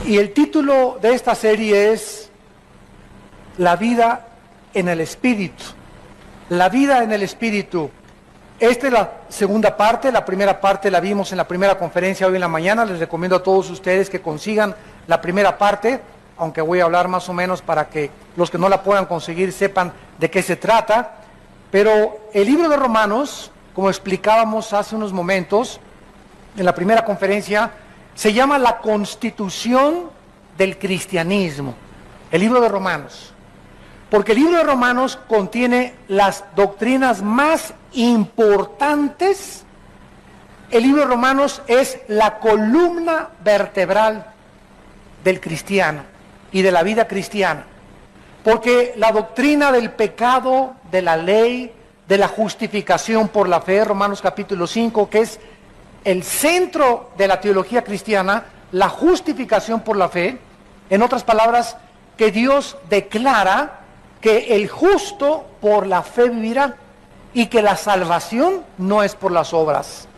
Y el título de esta serie es La vida en el Espíritu. La vida en el Espíritu. Esta es la segunda parte. La primera parte la vimos en la primera conferencia hoy en la mañana. Les recomiendo a todos ustedes que consigan la primera parte, aunque voy a hablar más o menos para que los que no la puedan conseguir sepan de qué se trata. Pero el libro de Romanos, como explicábamos hace unos momentos en la primera conferencia, se llama la Constitución del Cristianismo, el libro de Romanos. Porque el libro de Romanos contiene las doctrinas más importantes. El libro de Romanos es la columna vertebral del cristiano y de la vida cristiana. Porque la doctrina del pecado, de la ley, de la justificación por la fe, Romanos capítulo 5, que es el centro de la teología cristiana, la justificación por la fe, en otras palabras, que Dios declara que el justo por la fe vivirá y que la salvación no es por las obras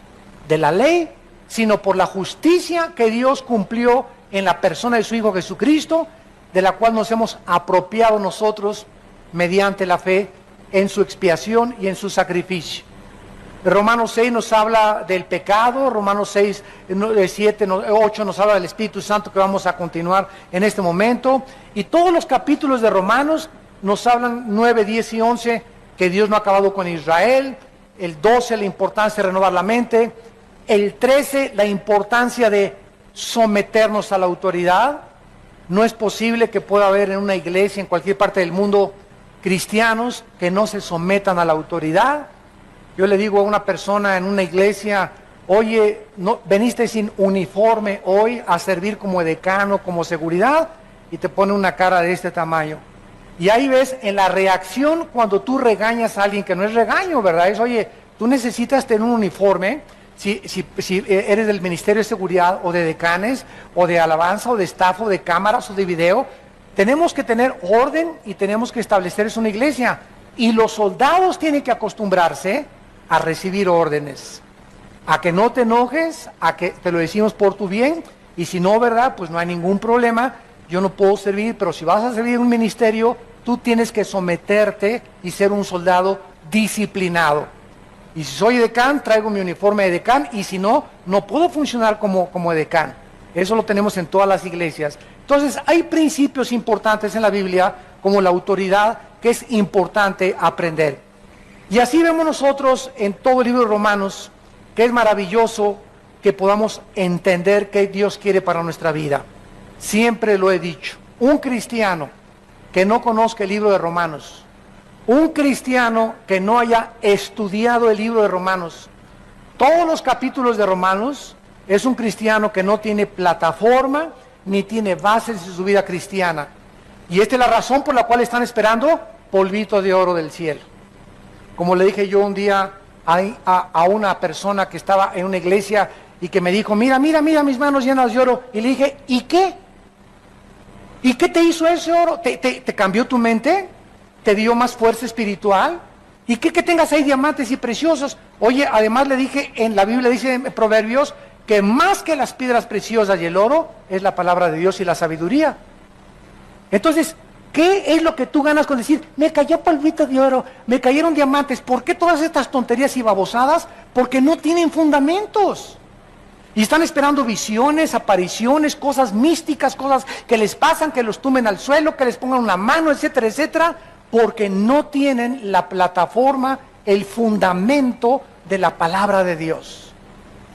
de la ley, sino por la justicia que Dios cumplió en la persona de su Hijo Jesucristo, de la cual nos hemos apropiado nosotros mediante la fe en su expiación y en su sacrificio. Romanos 6 nos habla del pecado, Romanos 6, 7, 8 nos habla del Espíritu Santo, que vamos a continuar en este momento, y todos los capítulos de Romanos nos hablan 9, 10 y 11, que Dios no ha acabado con Israel, el 12 la importancia de renovar la mente, el 13 la importancia de someternos a la autoridad. No es posible que pueda haber en una iglesia, en cualquier parte del mundo, cristianos que no se sometan a la autoridad. Yo le digo a una persona en una iglesia, oye, no, veniste sin uniforme hoy a servir como decano, como seguridad, y te pone una cara de este tamaño. Y ahí ves en la reacción cuando tú regañas a alguien, que no es regaño, ¿verdad? Es, oye, tú necesitas tener un uniforme, si eres del Ministerio de Seguridad o de decanes, o de alabanza, o de staff, o de cámaras, o de video, tenemos que tener orden y tenemos que establecer eso en una iglesia. Y los soldados tienen que acostumbrarse a recibir órdenes, a que no te enojes, a que te lo decimos por tu bien, y si no, ¿verdad? Pues no hay ningún problema, yo no puedo servir, pero si vas a servir en un ministerio, tú tienes que someterte y ser un soldado disciplinado. Y si soy decán, traigo mi uniforme de decán, y si no, no puedo funcionar como decán. Eso lo tenemos en todas las iglesias. Entonces, hay principios importantes en la Biblia, como la autoridad, que es importante aprender. Y así vemos nosotros en todo el libro de Romanos, que es maravilloso que podamos entender qué Dios quiere para nuestra vida. Siempre lo he dicho, un cristiano que no conozca el libro de Romanos, un cristiano que no haya estudiado el libro de Romanos, todos los capítulos de Romanos, es un cristiano que no tiene plataforma ni tiene bases en su vida cristiana. Y esta es la razón por la cual están esperando polvito de oro del cielo. Como le dije yo un día a una persona que estaba en una iglesia y que me dijo, mira mis manos llenas de oro. Y le dije, ¿y qué? ¿Y qué te hizo ese oro? ¿Te cambió tu mente? ¿Te dio más fuerza espiritual? ¿Y qué que tengas ahí diamantes y preciosos? Oye, además le dije, en la Biblia dice en Proverbios, que más que las piedras preciosas y el oro, es la palabra de Dios y la sabiduría. Entonces, ¿qué es lo que tú ganas con decir, me cayó polvito de oro, me cayeron diamantes? ¿Por qué todas estas tonterías y babosadas? Porque no tienen fundamentos. Y están esperando visiones, apariciones, cosas místicas, cosas que les pasan, que los tumben al suelo, que les pongan una mano, etcétera, etcétera, porque no tienen la plataforma, el fundamento de la palabra de Dios.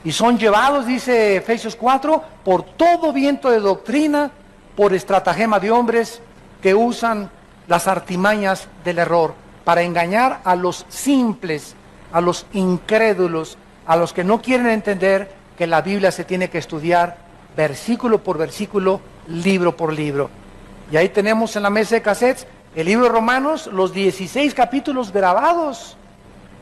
Y son llevados, dice Efesios 4, por todo viento de doctrina, por estratagema de hombres que usan las artimañas del error para engañar a los simples, a los incrédulos, a los que no quieren entender que la Biblia se tiene que estudiar versículo por versículo, libro por libro. Y ahí tenemos en la mesa de cassettes el libro de Romanos, los 16 capítulos grabados,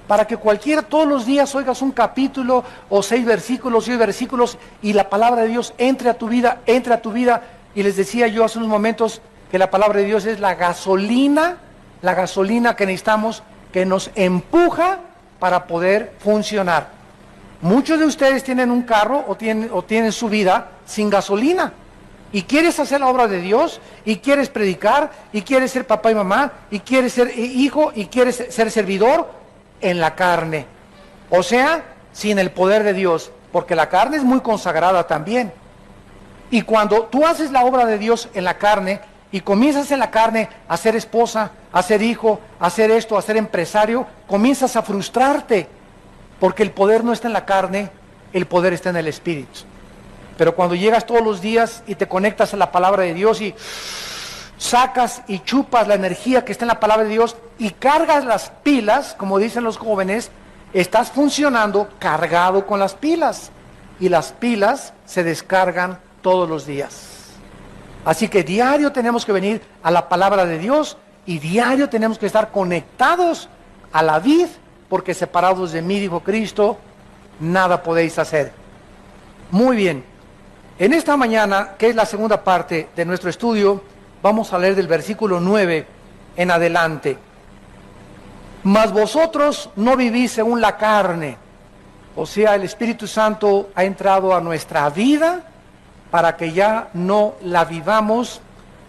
para que cualquiera todos los días oigas un capítulo o 6 versículos y la palabra de Dios entre a tu vida. Y les decía yo hace unos momentos que la palabra de Dios es la gasolina que necesitamos, que nos empuja para poder funcionar. Muchos de ustedes tienen un carro o tienen su vida sin gasolina. y quieres hacer la obra de Dios, y quieres predicar, y quieres ser papá y mamá, y quieres ser hijo, y quieres ser servidor en la carne. O sea, sin el poder de Dios, porque la carne es muy consagrada también. Y cuando tú haces la obra de Dios en la carne, y comienzas en la carne a ser esposa, a ser hijo, a ser esto, a ser empresario, comienzas a frustrarte, porque el poder no está en la carne, el poder está en el Espíritu. Pero cuando llegas todos los días y te conectas a la palabra de Dios y sacas y chupas la energía que está en la palabra de Dios y cargas las pilas, como dicen los jóvenes, estás funcionando cargado con las pilas, y las pilas se descargan todos los días. Así que diario tenemos que venir a la palabra de Dios, y diario tenemos que estar conectados a la vid, porque separados de mí, dijo Cristo, nada podéis hacer. Muy bien, en esta mañana, que es la segunda parte de nuestro estudio, vamos a leer del versículo 9 en adelante. Mas vosotros no vivís según la carne, o sea, el Espíritu Santo ha entrado a nuestra vida para que ya no la vivamos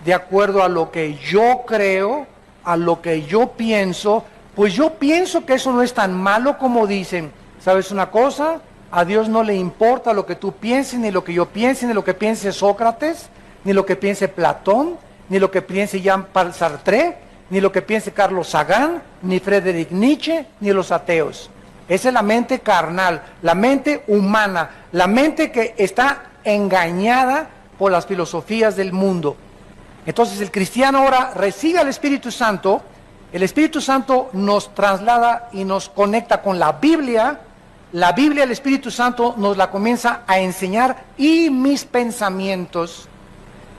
de acuerdo a lo que yo creo, a lo que yo pienso. Pues yo pienso que eso no es tan malo como dicen. ¿Sabes una cosa? A Dios no le importa lo que tú pienses, ni lo que yo piense, ni lo que piense Sócrates, ni lo que piense Platón, ni lo que piense Jean-Paul Sartre, ni lo que piense Carlos Sagan, ni Friedrich Nietzsche, ni los ateos. Esa es la mente carnal, la mente humana, la mente que está engañada por las filosofías del mundo. Entonces el cristiano ahora recibe al Espíritu Santo. El Espíritu Santo nos traslada y nos conecta con la Biblia. La Biblia, el Espíritu Santo nos la comienza a enseñar, y mis pensamientos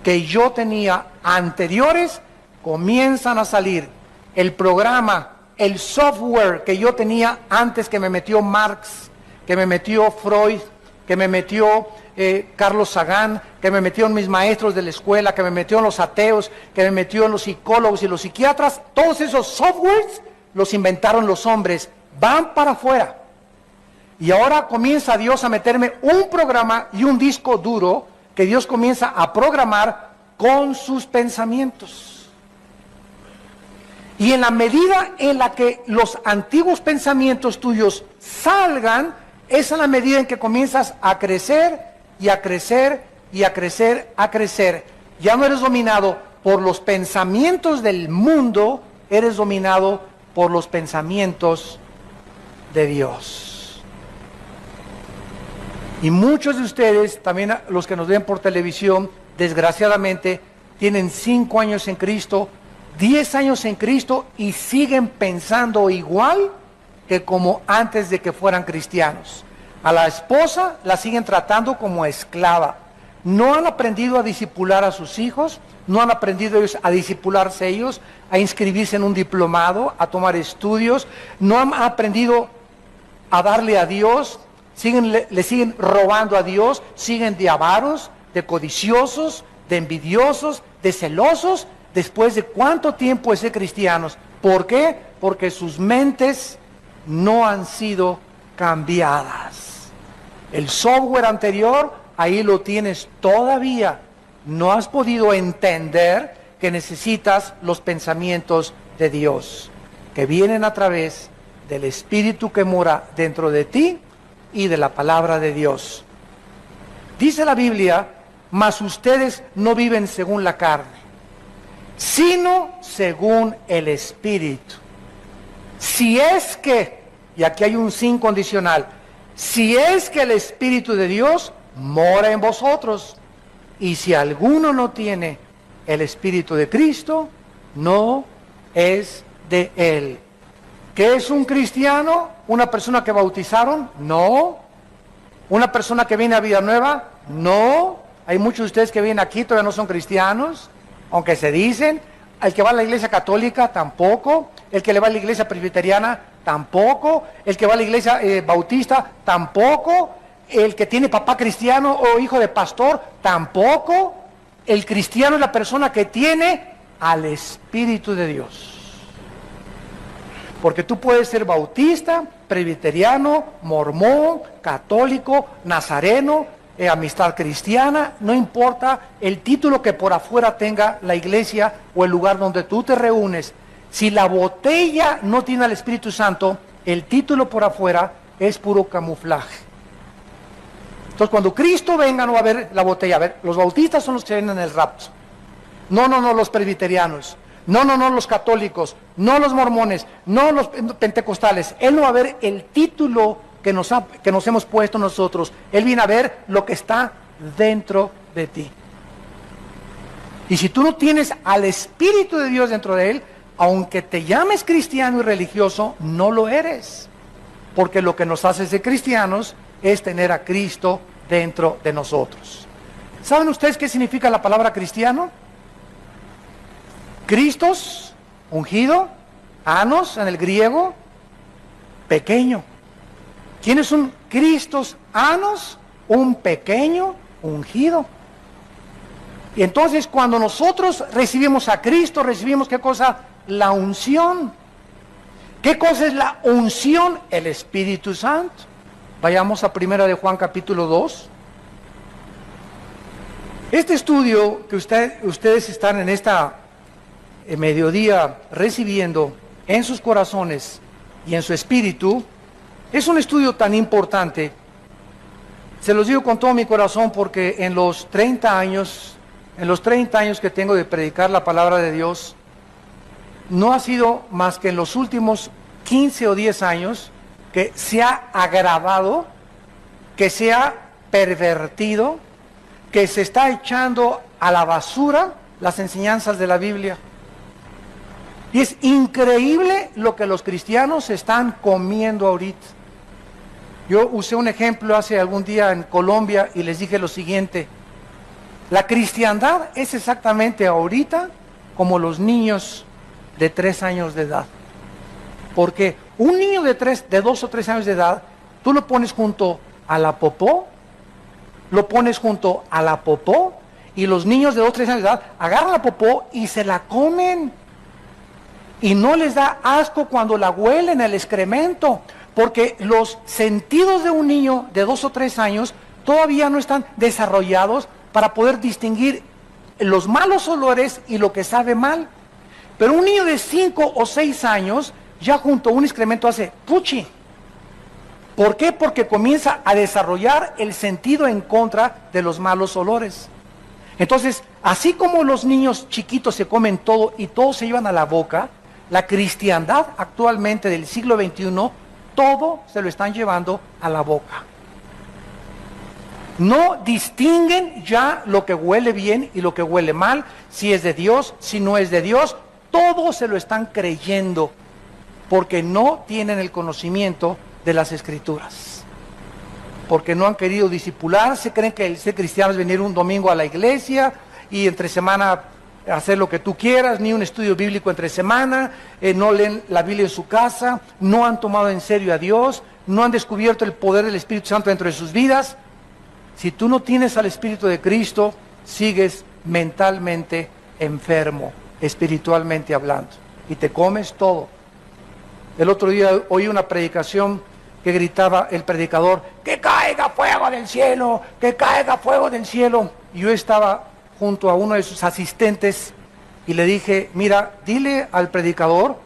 que yo tenía anteriores comienzan a salir. El programa, el software que yo tenía antes, que me metió Marx, que me metió Freud, que me metió Carlos Sagan, que me metió en mis maestros de la escuela, que me metió en los ateos, que me metió en los psicólogos y los psiquiatras, todos esos softwares los inventaron los hombres, van para afuera. Y ahora comienza Dios a meterme un programa y un disco duro que Dios comienza a programar con sus pensamientos. Y en la medida en la que los antiguos pensamientos tuyos salgan, esa es la medida en que comienzas a crecer y a crecer y a crecer, a crecer. Ya no eres dominado por los pensamientos del mundo, eres dominado por los pensamientos de Dios. Y muchos de ustedes, también los que nos ven por televisión, desgraciadamente, tienen 5 años en Cristo, 10 años en Cristo, y siguen pensando igual que como antes de que fueran cristianos. A la esposa la siguen tratando como esclava. No han aprendido a discipular a sus hijos, no han aprendido ellos a discipularse ellos, a inscribirse en un diplomado, a tomar estudios, no han aprendido a darle a Dios, le siguen robando a Dios, siguen de avaros, de codiciosos, de envidiosos, de celosos, después de cuánto tiempo de ser cristianos. ¿Por qué? Porque sus mentes no han sido cambiadas. El software anterior, ahí lo tienes todavía. No has podido entender que necesitas los pensamientos de Dios, que vienen a través del Espíritu que mora dentro de ti y de la palabra de Dios. Dice la Biblia, mas ustedes no viven según la carne, sino según el Espíritu. Si es que, y aquí hay un sin condicional, si es que el Espíritu de Dios mora en vosotros, y si alguno no tiene el Espíritu de Cristo, no es de Él. ¿Qué es un cristiano? ¿Una persona que bautizaron? No. ¿Una persona que viene a vida nueva? No. Hay muchos de ustedes que vienen aquí, todavía no son cristianos, aunque se dicen. El que va a la iglesia católica, tampoco. El que le va a la iglesia presbiteriana, tampoco. El que va a la iglesia bautista, tampoco. El que tiene papá cristiano o hijo de pastor, tampoco. El cristiano es la persona que tiene al Espíritu de Dios. Porque tú puedes ser bautista, presbiteriano, mormón, católico, nazareno, Amistad Cristiana, no importa el título que por afuera tenga la iglesia o el lugar donde tú te reúnes. Si la botella no tiene al Espíritu Santo, el título por afuera es puro camuflaje. Entonces, cuando Cristo venga, no va a haber la botella. A ver, los bautistas son los que ven en el rapto. No, los presbiterianos. No, los católicos. No los mormones. No los pentecostales. Él no va a ver el título que nos hemos puesto nosotros. Él viene a ver lo que está dentro de ti. Y si tú no tienes al Espíritu de Dios dentro de él, aunque te llames cristiano y religioso, no lo eres. Porque lo que nos hace ser cristianos es tener a Cristo dentro de nosotros. ¿Saben ustedes qué significa la palabra cristiano? Cristos, ungido, anos en el griego, pequeño. ¿Quién es un Cristos anos? Un pequeño ungido. Y entonces cuando nosotros recibimos a Cristo, recibimos ¿qué cosa? La unción. ¿Qué cosa es la unción? El Espíritu Santo. Vayamos a 1 de Juan capítulo 2. Este estudio que ustedes están en esta mediodía recibiendo en sus corazones y en su espíritu, es un estudio tan importante. Se los digo con todo mi corazón porque en los 30 años que tengo de predicar la palabra de Dios, no ha sido más que en los últimos 15 o 10 años que se ha agravado, que se ha pervertido, que se está echando a la basura las enseñanzas de la Biblia. Y es increíble lo que los cristianos están comiendo ahorita. Yo usé un ejemplo hace algún día en Colombia y les dije lo siguiente: la cristiandad es exactamente ahorita como los niños de 3 años de edad. Porque un niño de 2 o 3 años de edad, tú lo pones junto a la popó, y los niños de 2 o 3 años de edad agarran la popó y se la comen. Y no les da asco cuando la huelen el excremento, porque los sentidos de un niño de 2 o 3 años todavía no están desarrollados para poder distinguir los malos olores y lo que sabe mal. Pero un niño de 5 o 6 años ya junto a un excremento hace puchi. ¿Por qué? Porque comienza a desarrollar el sentido en contra de los malos olores. Entonces, así como los niños chiquitos se comen todo y todo se llevan a la boca, la cristiandad actualmente del siglo XXI, todo se lo están llevando a la boca. No distinguen ya lo que huele bien y lo que huele mal, si es de Dios, si no es de Dios, todo se lo están creyendo, porque no tienen el conocimiento de las Escrituras, porque no han querido discipularse, creen que el ser cristiano es venir un domingo a la iglesia y entre semana hacer lo que tú quieras, ni un estudio bíblico entre semana, no leen la Biblia en su casa, no han tomado en serio a Dios, no han descubierto el poder del Espíritu Santo dentro de sus vidas. Si tú no tienes al Espíritu de Cristo, sigues mentalmente enfermo, espiritualmente hablando, y te comes todo. El otro día oí una predicación que gritaba el predicador: ¡que caiga fuego del cielo! ¡Que caiga fuego del cielo! Y yo estaba junto a uno de sus asistentes y le dije: mira, dile al predicador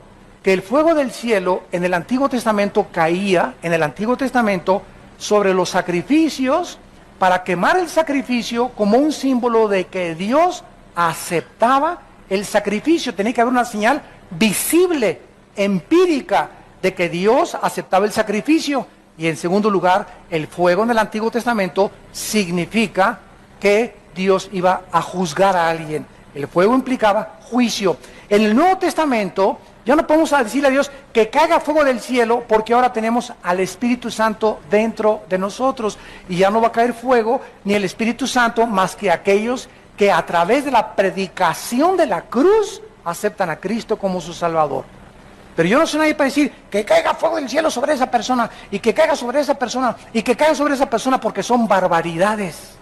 que el fuego del cielo en el Antiguo Testamento caía, en el Antiguo Testamento, sobre los sacrificios, para quemar el sacrificio como un símbolo de que Dios aceptaba el sacrificio. Tenía que haber una señal visible, empírica, de que Dios aceptaba el sacrificio. Y en segundo lugar, el fuego en el Antiguo Testamento significa que Dios iba a juzgar a alguien. El fuego implicaba juicio. En el Nuevo Testamento ya no podemos decirle a Dios que caiga fuego del cielo, porque ahora tenemos al Espíritu Santo dentro de nosotros, y ya no va a caer fuego ni el Espíritu Santo más que aquellos que a través de la predicación de la cruz aceptan a Cristo como su Salvador. Pero yo no soy nadie para decir que caiga fuego del cielo sobre esa persona, y que caiga sobre esa persona, y que caiga sobre esa persona, porque son barbaridades.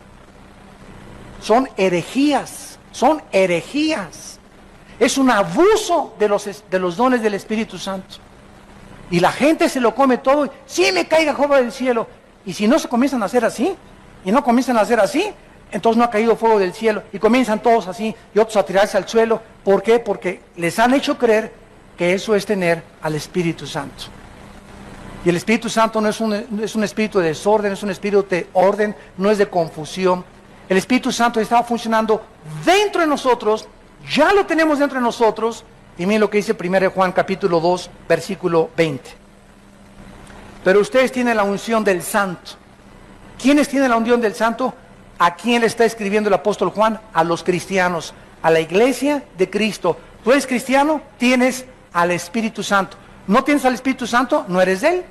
Son herejías, son herejías. Es un abuso de los dones del Espíritu Santo. Y la gente se lo come todo, y sí me caiga fuego del cielo. Y si no se comienzan a hacer así, y no comienzan a hacer así, entonces no ha caído fuego del cielo, y comienzan todos así, y otros a tirarse al suelo. ¿Por qué? Porque les han hecho creer que eso es tener al Espíritu Santo. Y el Espíritu Santo no es un espíritu de desorden, es un espíritu de orden, no es de confusión. El Espíritu Santo estaba funcionando dentro de nosotros, ya lo tenemos dentro de nosotros, y miren lo que dice 1 Juan capítulo 2, versículo 20. Pero ustedes tienen la unción del Santo. ¿Quiénes tienen la unción del Santo? ¿A quién le está escribiendo el apóstol Juan? A los cristianos, a la iglesia de Cristo. ¿Tú eres cristiano? Tienes al Espíritu Santo. ¿No tienes al Espíritu Santo? No eres de él.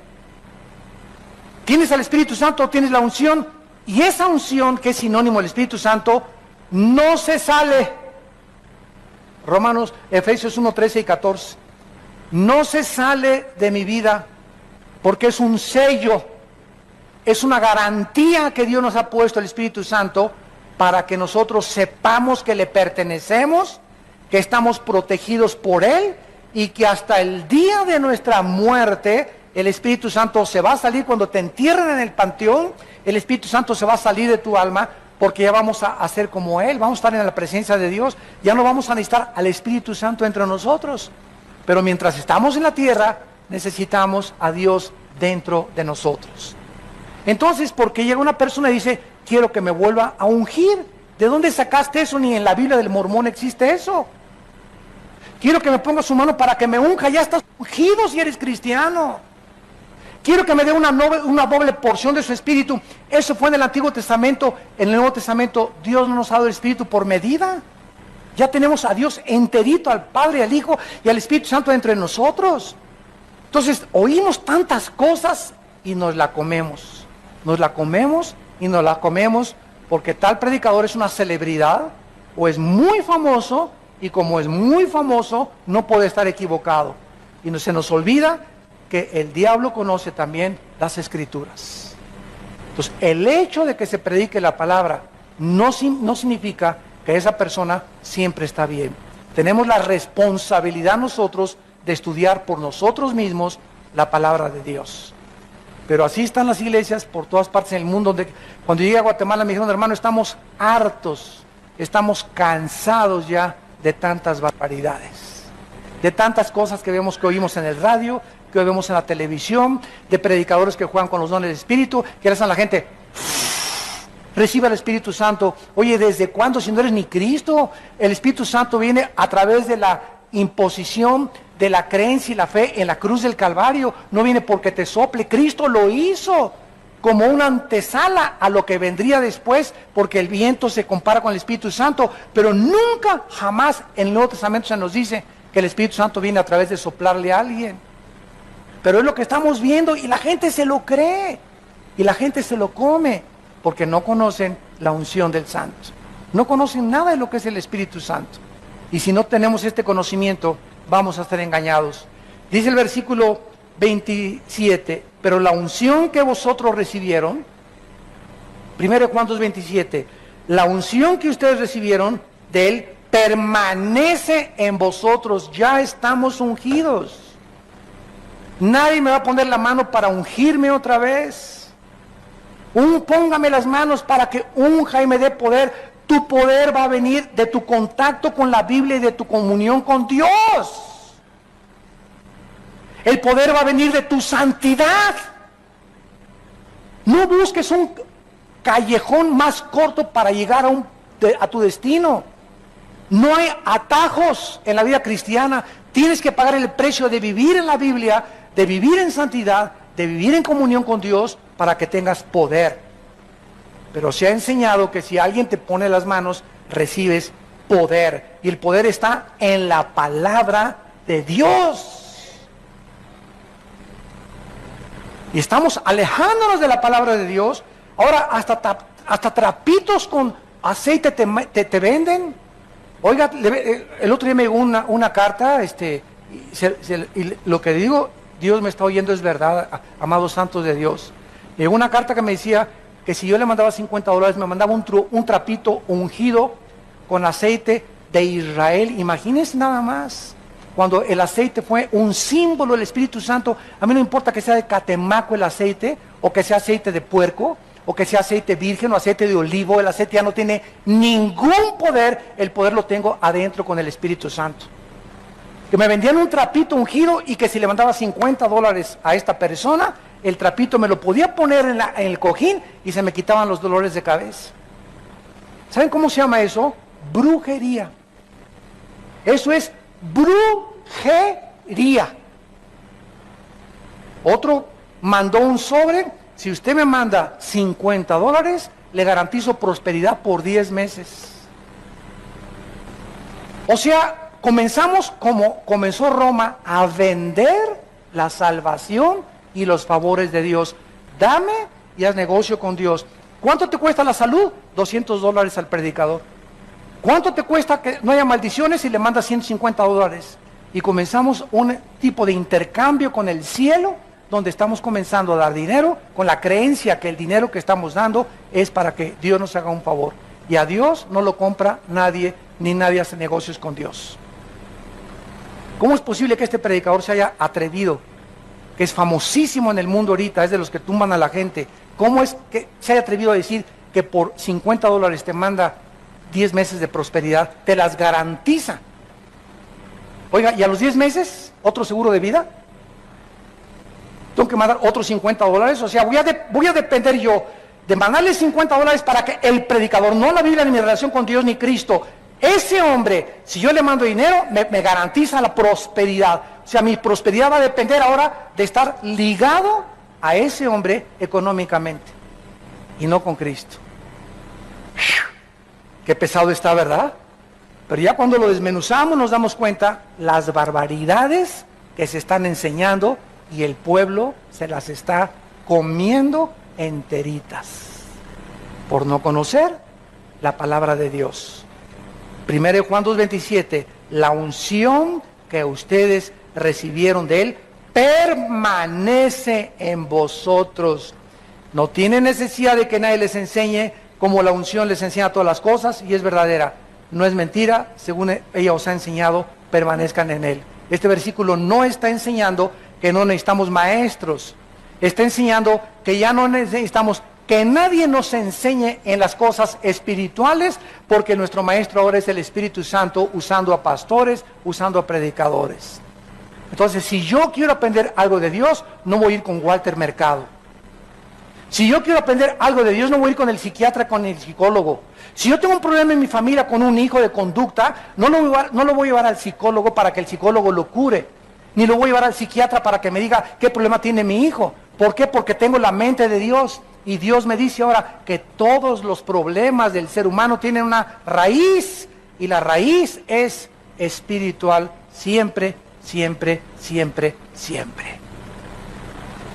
¿Tienes al Espíritu Santo? Tienes la unción. Y esa unción, que es sinónimo del Espíritu Santo, no se sale. Efesios 1, 13 y 14. No se sale de mi vida, porque es un sello, es una garantía que Dios nos ha puesto, el Espíritu Santo, para que nosotros sepamos que le pertenecemos, que estamos protegidos por Él, y que hasta el día de nuestra muerte, el Espíritu Santo se va a salir cuando te entierren en el panteón. El Espíritu Santo se va a salir de tu alma, porque ya vamos a ser como Él, vamos a estar en la presencia de Dios, ya no vamos a necesitar al Espíritu Santo entre nosotros. Pero mientras estamos en la tierra, necesitamos a Dios dentro de nosotros. Entonces, porque llega una persona y dice, quiero que me vuelva a ungir. ¿De dónde sacaste eso? Ni en la Biblia del Mormón existe eso. Quiero que me ponga su mano para que me unja. Ya estás ungido si eres cristiano. Quiero que me dé una doble porción de su Espíritu. Eso fue en el Antiguo Testamento. En el Nuevo Testamento, Dios no nos ha dado el Espíritu por medida. Ya tenemos a Dios enterito, al Padre, al Hijo y al Espíritu Santo entre nosotros. Entonces, oímos tantas cosas y nos la comemos. Nos la comemos y nos la comemos porque tal predicador es una celebridad o es muy famoso, y como es muy famoso, no puede estar equivocado. Y se nos olvida que el diablo conoce también las Escrituras. Entonces, el hecho de que se predique la palabra no significa que esa persona siempre está bien. Tenemos la responsabilidad nosotros de estudiar por nosotros mismos la palabra de Dios. Pero así están las iglesias por todas partes en el mundo. Cuando llegué a Guatemala me dijeron, hermano, estamos hartos, estamos cansados ya de tantas barbaridades, de tantas cosas que oímos en el radio, que vemos en la televisión, de predicadores que juegan con los dones del Espíritu, que le hacen a la gente, reciba el Espíritu Santo. Oye, ¿desde cuándo? Si no eres ni Cristo. El Espíritu Santo viene a través de la imposición de la creencia y la fe en la cruz del Calvario. No viene porque te sople. Cristo lo hizo como una antesala a lo que vendría después, porque el viento se compara con el Espíritu Santo, pero nunca, jamás en el Nuevo Testamento se nos dice que el Espíritu Santo viene a través de soplarle a alguien. Pero es lo que estamos viendo y la gente se lo cree y la gente se lo come, porque no conocen la unción del Santo, no conocen nada de lo que es el Espíritu Santo. Y si no tenemos este conocimiento, vamos a estar engañados. Dice el versículo 27, pero la unción que vosotros recibieron, 1 Juan 2:27, la unción que ustedes recibieron de Él permanece en vosotros. Ya estamos ungidos. Nadie me va a poner la mano para ungirme otra vez. Póngame las manos para que unja y me dé poder. Tu poder va a venir de tu contacto con la Biblia y de tu comunión con Dios. El poder va a venir de tu santidad. No busques un callejón más corto para llegar a tu destino. No hay atajos en la vida cristiana. Tienes que pagar el precio de vivir en la Biblia, de vivir en santidad, de vivir en comunión con Dios para que tengas poder. Pero se ha enseñado que si alguien te pone las manos, recibes poder. Y el poder está en la palabra de Dios. Y estamos alejándonos de la palabra de Dios. Ahora hasta trapitos con aceite te venden. Oiga, el otro día me llegó una carta, y lo que digo, Dios me está oyendo, es verdad, amados santos de Dios. Me llegó una carta que me decía que si yo le mandaba $50, me mandaba un trapito ungido con aceite de Israel. Imagínense nada más, cuando el aceite fue un símbolo del Espíritu Santo. A mí no importa que sea de catemaco el aceite, o que sea aceite de puerco, o que sea aceite virgen o aceite de olivo. El aceite ya no tiene ningún poder, el poder lo tengo adentro con el Espíritu Santo. Que me vendían un trapito ungido y que si le mandaba $50 a esta persona, el trapito me lo podía poner en el cojín y se me quitaban los dolores de cabeza. ¿Saben cómo se llama eso? Brujería. Eso es brujería. Otro mandó un sobre: si usted me manda $50, le garantizo prosperidad por 10 meses. O sea, comenzamos como comenzó Roma, a vender la salvación y los favores de Dios. Dame y haz negocio con Dios. ¿Cuánto te cuesta la salud? $200 al predicador. ¿Cuánto te cuesta que no haya maldiciones y le mandas $150? Y comenzamos un tipo de intercambio con el cielo, donde estamos comenzando a dar dinero con la creencia que el dinero que estamos dando es para que Dios nos haga un favor. Y a Dios no lo compra nadie, ni nadie hace negocios con Dios. ¿Cómo es posible que este predicador se haya atrevido, que es famosísimo en el mundo ahorita, es de los que tumban a la gente? ¿Cómo es que se haya atrevido a decir que por $50 te manda 10 meses de prosperidad, te las garantiza? Oiga, ¿y a los 10 meses otro seguro de vida? Tengo que mandar otros $50, o sea, voy a depender yo de mandarle $50 para que el predicador, no la Biblia, ni mi relación con Dios ni Cristo, ese hombre, si yo le mando dinero, me garantiza la prosperidad. O sea, mi prosperidad va a depender ahora de estar ligado a ese hombre económicamente y no con Cristo. Qué pesado está, ¿verdad? Pero ya cuando lo desmenuzamos nos damos cuenta las barbaridades que se están enseñando y el pueblo se las está comiendo enteritas por no conocer la palabra de Dios. 1 Juan 2:27, la unción que ustedes recibieron de Él permanece en vosotros. No tienen necesidad de que nadie les enseñe, como la unción les enseña todas las cosas, y es verdadera, no es mentira, según ella os ha enseñado, permanezcan en Él. Este versículo no está enseñando que no necesitamos maestros, está enseñando que ya no necesitamos que nadie nos enseñe en las cosas espirituales, porque nuestro maestro ahora es el Espíritu Santo, usando a pastores, usando a predicadores. Entonces, si yo quiero aprender algo de Dios, no voy a ir con Walter Mercado. Si yo quiero aprender algo de Dios, no voy a ir con el psiquiatra, con el psicólogo. Si yo tengo un problema en mi familia con un hijo de conducta, no lo voy a llevar al psicólogo para que el psicólogo lo cure, ni lo voy a llevar al psiquiatra para que me diga qué problema tiene mi hijo. ¿Por qué? Porque tengo la mente de Dios. Y Dios me dice ahora que todos los problemas del ser humano tienen una raíz, y la raíz es espiritual, siempre, siempre, siempre, siempre.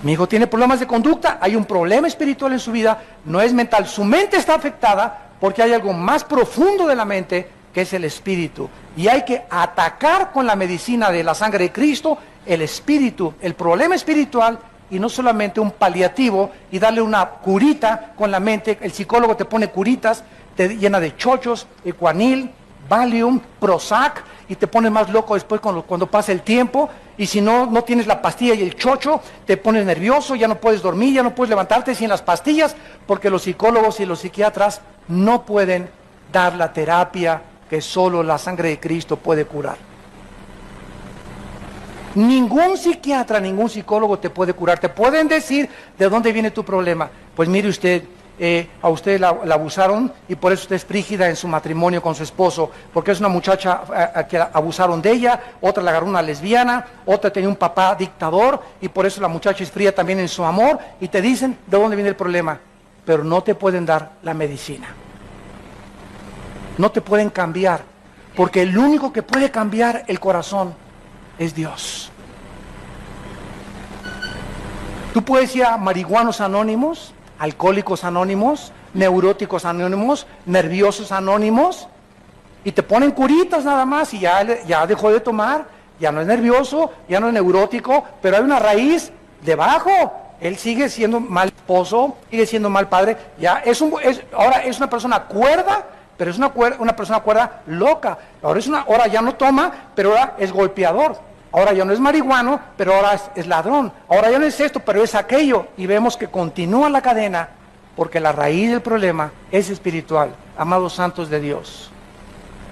Mi hijo tiene problemas de conducta, hay un problema espiritual en su vida, no es mental, su mente está afectada porque hay algo más profundo de la mente, que es el espíritu. Y hay que atacar con la medicina de la sangre de Cristo el espíritu, el problema espiritual, y no solamente un paliativo y darle una curita con la mente. El psicólogo te pone curitas, te llena de chochos, Equanil, Valium, Prozac, y te pones más loco después cuando pasa el tiempo. Y si no tienes la pastilla y el chocho, te pones nervioso, ya no puedes dormir, ya no puedes levantarte sin las pastillas, porque los psicólogos y los psiquiatras no pueden dar la terapia que solo la sangre de Cristo puede curar. Ningún psiquiatra, ningún psicólogo te puede curar. Te pueden decir de dónde viene tu problema. Pues mire usted, a usted la abusaron y por eso usted es frígida en su matrimonio con su esposo, porque es una muchacha que abusaron de ella, otra la agarró una lesbiana, otra tenía un papá dictador y por eso la muchacha es fría también en su amor, y te dicen de dónde viene el problema, pero no te pueden dar la medicina. No te pueden cambiar, porque el único que puede cambiar el corazón es Dios. Tú puedes ir a marihuanos anónimos, alcohólicos anónimos, neuróticos anónimos, nerviosos anónimos, y te ponen curitas nada más y ya dejó de tomar, ya no es nervioso, ya no es neurótico, pero hay una raíz debajo. Él sigue siendo mal esposo, sigue siendo mal padre, ahora es una persona cuerda, pero es una persona cuerda loca. Ahora ya no toma, pero ahora es golpeador. Ahora ya no es marihuano, pero ahora es ladrón. Ahora ya no es esto, pero es aquello. Y vemos que continúa la cadena porque la raíz del problema es espiritual. Amados santos de Dios,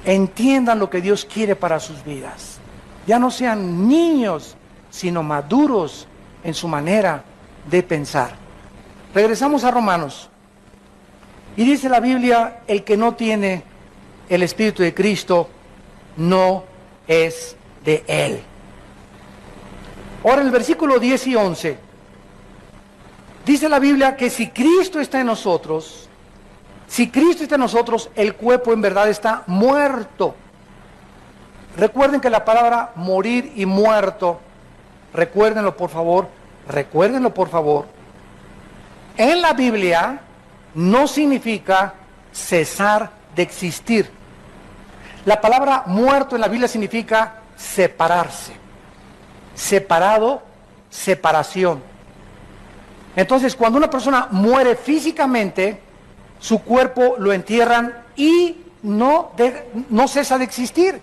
entiendan lo que Dios quiere para sus vidas. Ya no sean niños, sino maduros en su manera de pensar. Regresamos a Romanos. Y dice la Biblia, el que no tiene el Espíritu de Cristo no es de Él. Ahora en el versículo 10 y 11, dice la Biblia que si Cristo está en nosotros, el cuerpo en verdad está muerto. Recuerden que la palabra morir y muerto, recuérdenlo por favor, en la Biblia no significa cesar de existir. La palabra muerto en la Biblia significa separarse, separado, separación. Entonces, cuando una persona muere físicamente, su cuerpo lo entierran y no cesa de existir.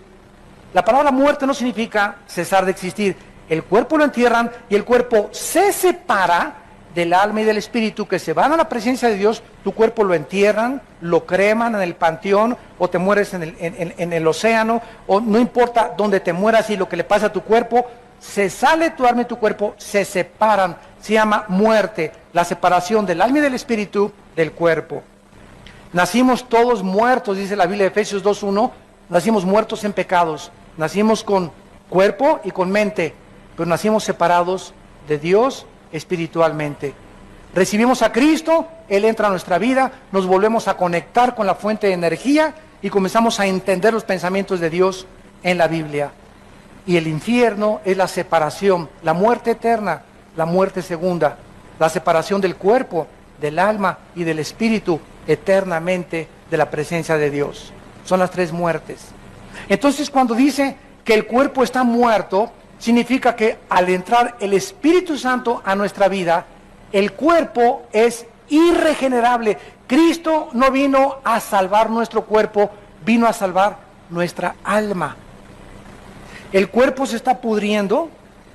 La palabra muerte no significa cesar de existir. El cuerpo lo entierran y el cuerpo se separa del alma y del espíritu, que se van a la presencia de Dios. Tu cuerpo lo entierran, lo creman en el panteón, o te mueres en el océano, o no importa dónde te mueras y lo que le pasa a tu cuerpo, se sale tu alma y tu cuerpo, se separan. Se llama muerte, la separación del alma y del espíritu del cuerpo. Nacimos todos muertos, dice la Biblia de Efesios 2:1, nacimos muertos en pecados, nacimos con cuerpo y con mente, pero nacimos separados de Dios espiritualmente. Recibimos a Cristo, Él entra a nuestra vida, nos volvemos a conectar con la fuente de energía y comenzamos a entender los pensamientos de Dios en la Biblia. Y el infierno es la separación, la muerte eterna, la muerte segunda, la separación del cuerpo, del alma y del espíritu eternamente de la presencia de Dios. Son las tres muertes. Entonces, cuando dice que el cuerpo está muerto, significa que al entrar el Espíritu Santo a nuestra vida, el cuerpo es irregenerable. Cristo no vino a salvar nuestro cuerpo, vino a salvar nuestra alma. El cuerpo se está pudriendo,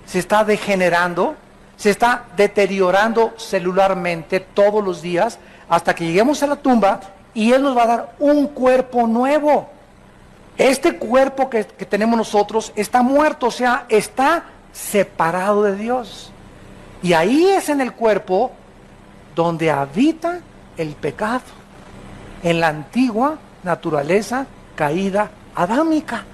se está degenerando, se está deteriorando celularmente todos los días, hasta que lleguemos a la tumba y Él nos va a dar un cuerpo nuevo. Este cuerpo que tenemos nosotros está muerto, o sea, está separado de Dios. Y ahí es en el cuerpo donde habita el pecado, en la antigua naturaleza caída adámica,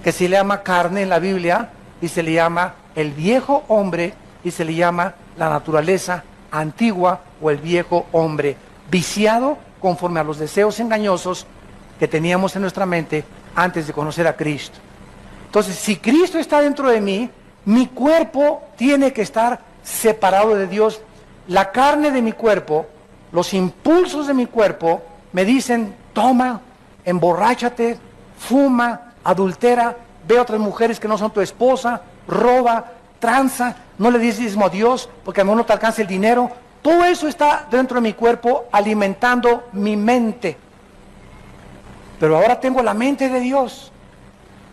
que se le llama carne en la Biblia, y se le llama el viejo hombre, y se le llama la naturaleza antigua o el viejo hombre, viciado conforme a los deseos engañosos que teníamos en nuestra mente antes de conocer a Cristo. Entonces, si Cristo está dentro de mí, mi cuerpo tiene que estar separado de Dios. La carne de mi cuerpo, los impulsos de mi cuerpo me dicen: toma, emborráchate, fuma, adultera, ve a otras mujeres que no son tu esposa, roba, tranza, no le dices diezmo a Dios porque a lo mejor no te alcanza el dinero. Todo eso está dentro de mi cuerpo alimentando mi mente. Pero ahora tengo la mente de Dios.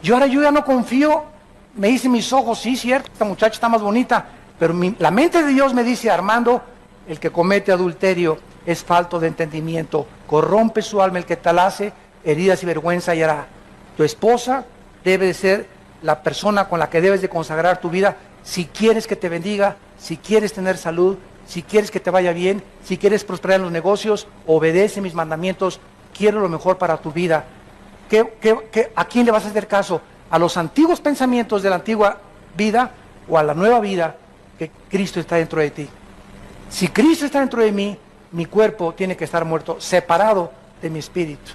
Yo ya no confío. Me dicen mis ojos: sí, cierto, esta muchacha está más bonita. Pero la mente de Dios me dice: Armando, el que comete adulterio es falto de entendimiento. Corrompe su alma el que tal hace, heridas y vergüenza hallará. Tu esposa debe de ser la persona con la que debes de consagrar tu vida. Si quieres que te bendiga, si quieres tener salud, si quieres que te vaya bien, si quieres prosperar en los negocios, obedece mis mandamientos. Quiero lo mejor para tu vida. ¿A quién le vas a hacer caso? ¿A los antiguos pensamientos de la antigua vida o a la nueva vida que Cristo está dentro de ti? Si Cristo está dentro de mí, mi cuerpo tiene que estar muerto, separado de mi espíritu.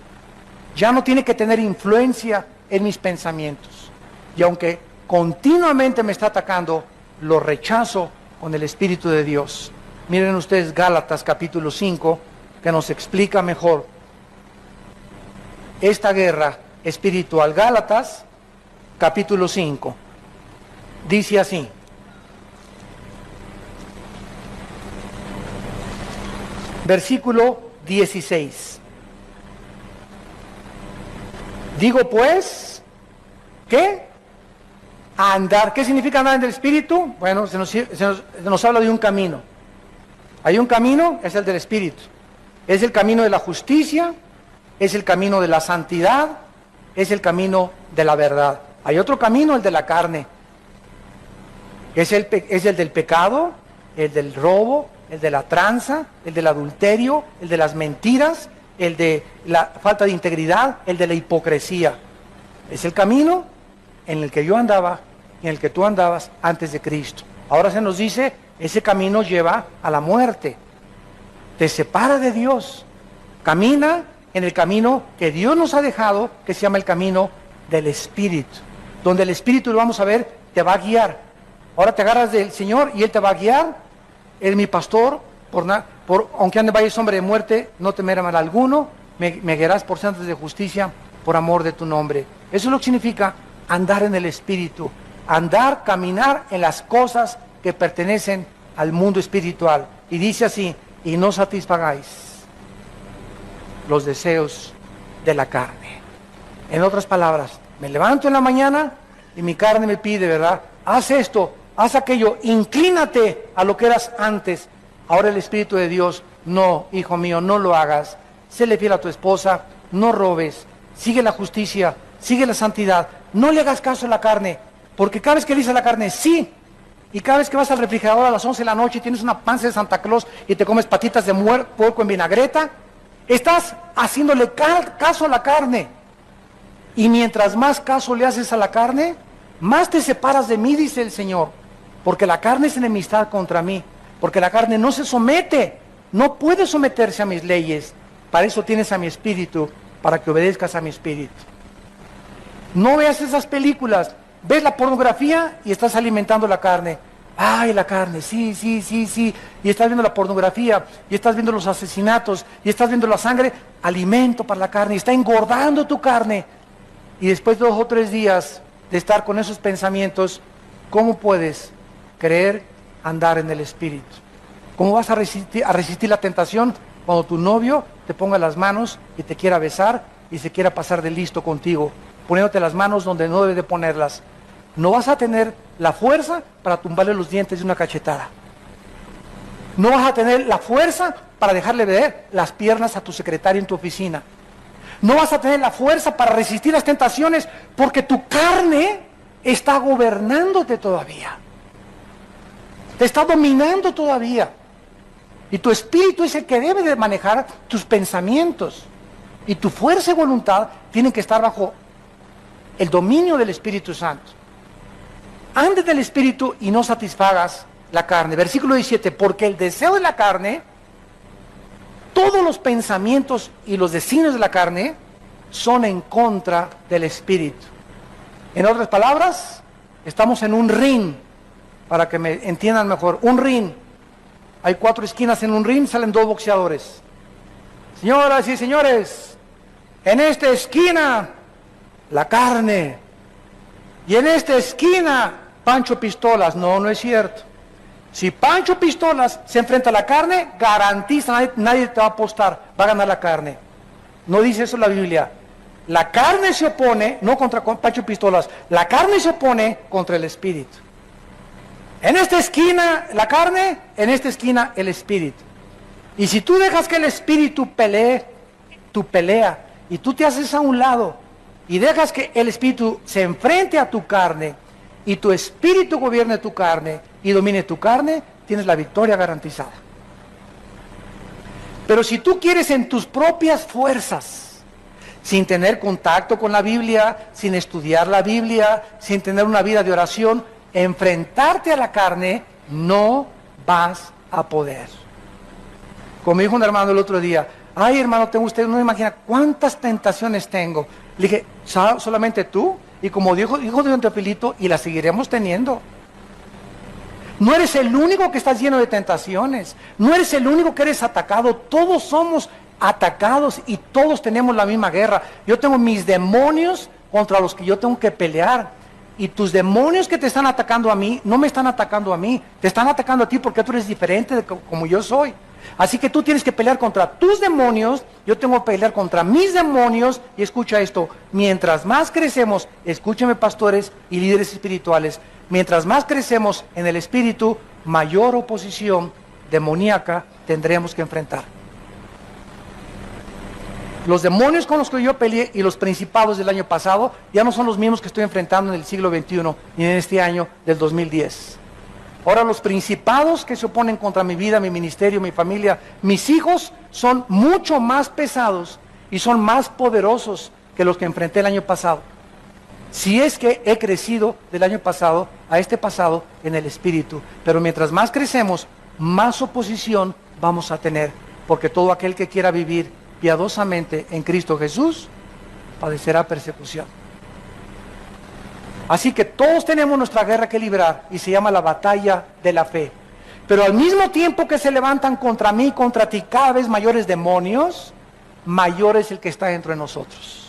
Ya no tiene que tener influencia en mis pensamientos. Y aunque continuamente me está atacando, lo rechazo con el Espíritu de Dios. Miren ustedes Gálatas capítulo 5, que nos explica mejor esta guerra espiritual. Gálatas capítulo 5 dice así: versículo 16. Digo pues, ¿qué? Andar. ¿Qué significa andar en el Espíritu? Bueno, se nos habla de un camino. Hay un camino, es el del Espíritu. Es el camino de la justicia, es el camino de la santidad, es el camino de la verdad. Hay otro camino, el de la carne. Es el del pecado, el del robo, el de la tranza, el del adulterio, el de las mentiras, el de la falta de integridad, el de la hipocresía. Es el camino en el que yo andaba y en el que tú andabas antes de Cristo. Ahora se nos dice, ese camino lleva a la muerte. Te separa de Dios. Camina en el camino que Dios nos ha dejado, que se llama el camino del Espíritu. Donde el Espíritu, lo vamos a ver, te va a guiar. Ahora te agarras del Señor y Él te va a guiar. Él es mi pastor, aunque ande valle sombra de muerte, no temeré mal alguno, me guiarás por sendas de justicia, por amor de tu nombre. Eso es lo que significa andar en el Espíritu, andar, caminar en las cosas que pertenecen al mundo espiritual. Y dice así, y no satisfagáis los deseos de la carne. En otras palabras, me levanto en la mañana y mi carne me pide, ¿verdad? Haz esto, haz aquello, inclínate a lo que eras antes. Ahora el Espíritu de Dios, no, hijo mío, no lo hagas. Séle fiel a tu esposa, no robes, sigue la justicia, sigue la santidad, no le hagas caso a la carne, porque cada vez que le dices a la carne, sí, y cada vez que vas al refrigerador a las 11 de la noche y tienes una panza de Santa Claus y te comes patitas de puerco en vinagreta, estás haciéndole caso a la carne. Y mientras más caso le haces a la carne, más te separas de mí, dice el Señor, porque la carne es enemistad contra mí, porque la carne no se somete, no puede someterse a mis leyes. Para eso tienes a mi espíritu, para que obedezcas a mi espíritu. No veas esas películas, ves la pornografía y estás alimentando la carne. Ay, la carne, sí, y estás viendo la pornografía, y estás viendo los asesinatos, y estás viendo la sangre, alimento para la carne, y está engordando tu carne. Y después de 2 o 3 días de estar con esos pensamientos, ¿cómo puedes creer andar en el Espíritu? ¿Cómo vas a resistir la tentación cuando tu novio te ponga las manos y te quiera besar y se quiera pasar de listo contigo, poniéndote las manos donde no debe de ponerlas? No vas a tener la fuerza para tumbarle los dientes de una cachetada. No vas a tener la fuerza para dejarle ver las piernas a tu secretario en tu oficina. No vas a tener la fuerza para resistir las tentaciones porque tu carne está gobernándote todavía. Te está dominando todavía. Y tu espíritu es el que debe de manejar tus pensamientos. Y tu fuerza y voluntad tienen que estar bajo el dominio del Espíritu Santo. Andes del Espíritu y no satisfagas la carne. Versículo 17, porque el deseo de la carne, todos los pensamientos y los designios de la carne son en contra del Espíritu. En otras palabras, estamos en un ring, para que me entiendan mejor, un ring. Hay 4 esquinas en un ring, salen 2 boxeadores. Señoras y señores, en esta esquina, la carne. Y en esta esquina, Pancho Pistolas. No, no es cierto. Si Pancho Pistolas se enfrenta a la carne, garantiza, nadie te va a apostar, va a ganar la carne. No dice eso la Biblia. La carne se opone, no contra Pancho Pistolas, la carne se opone contra el Espíritu. En esta esquina la carne, en esta esquina el Espíritu. Y si tú dejas que el Espíritu pelee tu pelea, y tú te haces a un lado, y dejas que el Espíritu se enfrente a tu carne, y tu Espíritu gobierne tu carne, y domine tu carne, tienes la victoria garantizada. Pero si tú quieres en tus propias fuerzas, sin tener contacto con la Biblia, sin estudiar la Biblia, sin tener una vida de oración, enfrentarte a la carne, no vas a poder. Como me dijo un hermano el otro día, ay hermano, usted no imagina cuántas tentaciones tengo. Le dije, ¿solamente tú? Y como dijo don Teofilito, y las seguiremos teniendo. No eres el único que estás lleno de tentaciones, no eres el único que eres atacado, todos somos atacados y todos tenemos la misma guerra. Yo tengo mis demonios contra los que yo tengo que pelear. Y tus demonios que te están atacando a mí, no me están atacando a mí, te están atacando a ti porque tú eres diferente de como yo soy. Así que tú tienes que pelear contra tus demonios, yo tengo que pelear contra mis demonios. Y escucha esto, mientras más crecemos, escúcheme pastores y líderes espirituales, mientras más crecemos en el espíritu, mayor oposición demoníaca tendremos que enfrentar. Los demonios con los que yo peleé y los principados del año pasado ya no son los mismos que estoy enfrentando en el siglo XXI y en este año del 2010. Ahora los principados que se oponen contra mi vida, mi ministerio, mi familia, mis hijos, son mucho más pesados y son más poderosos que los que enfrenté el año pasado. Si es que he crecido del año pasado a este pasado en el espíritu. Pero mientras más crecemos, más oposición vamos a tener. Porque todo aquel que quiera vivir piadosamente en Cristo Jesús, padecerá persecución. Así que todos tenemos nuestra guerra que librar y se llama la batalla de la fe. Pero al mismo tiempo que se levantan contra mí, contra ti, cada vez mayores demonios, mayor es el que está dentro de nosotros.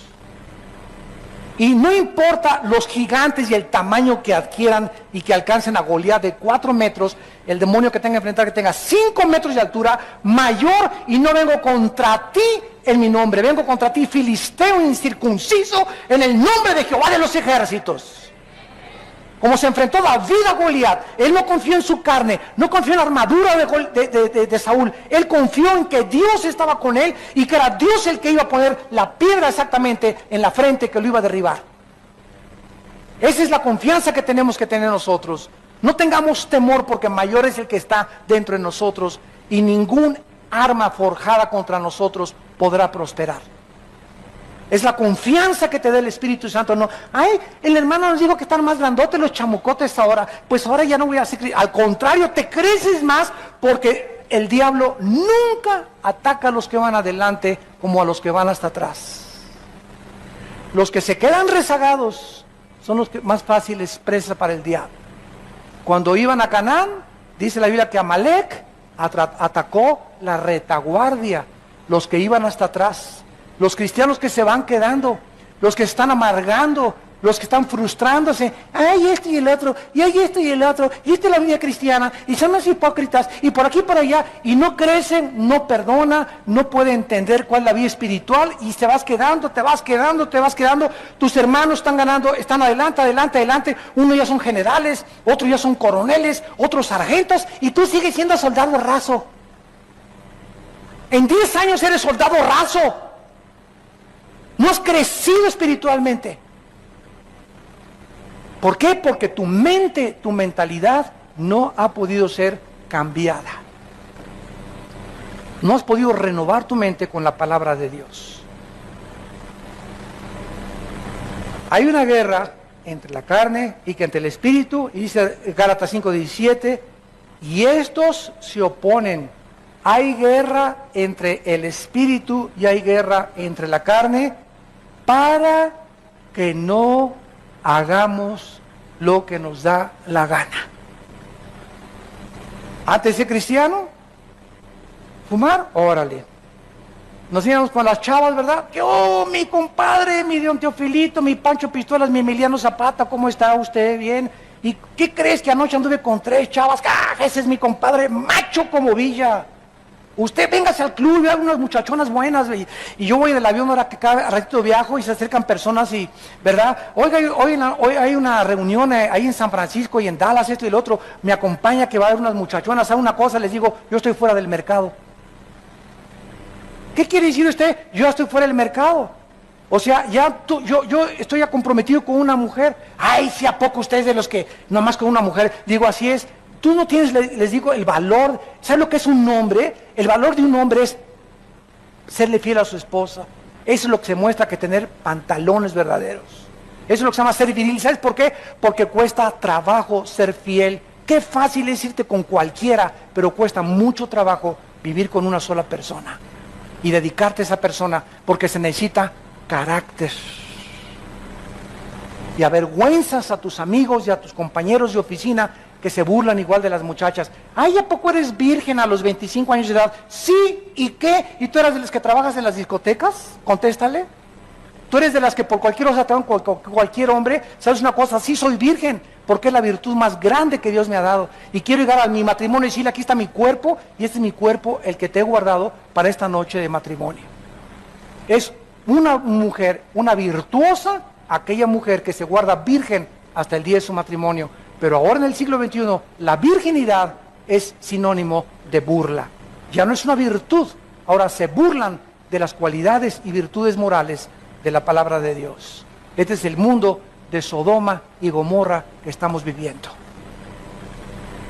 Y no importa los gigantes y el tamaño que adquieran y que alcancen a Goliat de 4 metros, el demonio que tenga que enfrentar que tenga 5 metros de altura, mayor, y no vengo contra ti en mi nombre, vengo contra ti, filisteo incircunciso, en el nombre de Jehová de los ejércitos. Como se enfrentó David a Goliat, él no confió en su carne, no confió en la armadura de Saúl, él confió en que Dios estaba con él y que era Dios el que iba a poner la piedra exactamente en la frente que lo iba a derribar. Esa es la confianza que tenemos que tener nosotros. No tengamos temor porque mayor es el que está dentro de nosotros y ningún arma forjada contra nosotros podrá prosperar. Es la confianza que te da el Espíritu Santo. No, ay, el hermano nos dijo que están más grandotes los chamucotes ahora. Pues ahora ya no voy a hacer. Al contrario, te creces más porque el diablo nunca ataca a los que van adelante como a los que van hasta atrás. Los que se quedan rezagados son los que más fáciles presa para el diablo. Cuando iban a Canaán, dice la Biblia que Amalek atacó la retaguardia, los que iban hasta atrás. Los cristianos que se van quedando, los que están amargando, los que están frustrándose, ay esto y el otro, y hay esto y el otro, y esta es la vida cristiana, y son los hipócritas, y por aquí y por allá, y no crecen, no perdona, no puede entender cuál es la vida espiritual, y te vas quedando, tus hermanos están ganando, están adelante, unos ya son generales, otros ya son coroneles, otros sargentos, y tú sigues siendo soldado raso. En 10 años eres soldado raso. No has crecido espiritualmente. ¿Por qué? Porque tu mente, tu mentalidad no ha podido ser cambiada. No has podido renovar tu mente con la palabra de Dios. Hay una guerra entre la carne y que entre el espíritu, y dice Gálatas 5:17, y estos se oponen. Hay guerra entre el espíritu y hay guerra entre la carne para que no hagamos lo que nos da la gana. Antes de ser cristiano, fumar, órale. Nos íbamos con las chavas, ¿verdad? Que, oh, mi compadre, mi don Teofilito, mi Pancho Pistolas, mi Emiliano Zapata, ¿cómo está usted? Bien. ¿Y qué crees que anoche anduve con 3 chavas? ¡Ah, ese es mi compadre, macho como Villa! Usted véngase al club y vea unas muchachonas buenas, y yo voy en el avión ahora que cada ratito viajo y se acercan personas y, ¿verdad? Oiga, hoy hay una reunión ahí en San Francisco y en Dallas, esto y el otro, me acompaña que va a haber unas muchachonas, ¿sabe una cosa? Les digo, yo estoy fuera del mercado. ¿Qué quiere decir usted? Yo ya estoy fuera del mercado. O sea, yo estoy ya comprometido con una mujer. Ay, si a poco usted es de los que nomás con una mujer, digo, así es. Tú no tienes, les digo, el valor. ¿Sabes lo que es un hombre? El valor de un hombre es serle fiel a su esposa. Eso es lo que se muestra que tener pantalones verdaderos. Eso es lo que se llama ser viril. ¿Sabes por qué? Porque cuesta trabajo ser fiel. Qué fácil es irte con cualquiera, pero cuesta mucho trabajo vivir con una sola persona y dedicarte a esa persona, porque se necesita carácter. Y avergüenzas a tus amigos y a tus compañeros de oficina que se burlan igual de las muchachas. Ay, ¿a poco eres virgen a los 25 años de edad? Sí, ¿y qué? ¿Y tú eres de las que trabajas en las discotecas? Contéstale. Tú eres de las que por cualquier cosa te van con cualquier hombre. ¿Sabes una cosa? Sí, soy virgen, porque es la virtud más grande que Dios me ha dado. Y quiero llegar a mi matrimonio y decirle, aquí está mi cuerpo, y este es mi cuerpo, el que te he guardado para esta noche de matrimonio. Es una mujer, una virtuosa, aquella mujer que se guarda virgen hasta el día de su matrimonio. Pero ahora en el siglo XXI, la virginidad es sinónimo de burla. Ya no es una virtud, ahora se burlan de las cualidades y virtudes morales de la palabra de Dios. Este es el mundo de Sodoma y Gomorra que estamos viviendo.